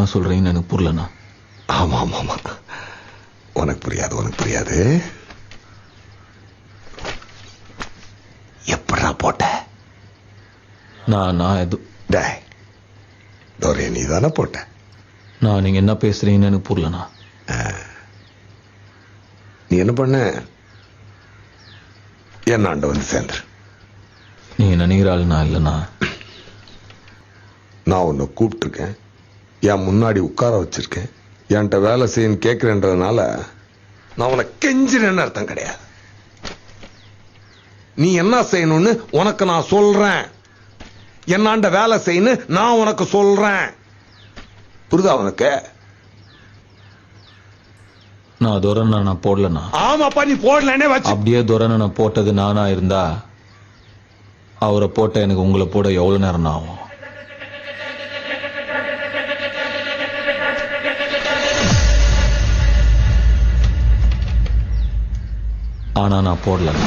என்ன சொல்றீங்கன்னு எனக்கு புரியலண்ணா. ஆமா ஆமா ஆமா, உனக்கு புரியாது. எப்படா போட்ட? நான் டேய் டோரே, நீ தானே போட்ட? நீங்க என்ன பேசுறீங்கன்னு எனக்கு புரியலண்ணா. நீ என்ன பண்ண? என்னாண்ட வந்து சேர்ந்துரு. நீங்க நினைக்கிற ஆள் நான் இல்லைண்ணா. நான் உன்னை கூப்பிட்டுருக்கேன், என் முன்னாடி உட்கார வச்சிருக்கேன், என்கிட்ட வேலை செய்யன்னு கேட்கிறேன்றதுனால நான் உனக்கு கெஞ்சினேன்னு அர்த்தம் கிடையாது. நீ என்ன செய்யணும்னு உனக்கு நான் சொல்றேன், என்னாண்ட வேலை செய்யணும் நான் உனக்கு சொல்றேன். புரியுதா உனக்கு? நான் துரனை நான் போடலண்ணா. ஆமாப்பா, நீ போடலன்னே வச்சு. அப்படியே துரனை நான் போட்டது நானா இருந்தா அவரை போட்ட எனக்கு உங்களை போட எவ்வளவு நேரம் ஆகும்? ஆனா நான் போடலண்ணா.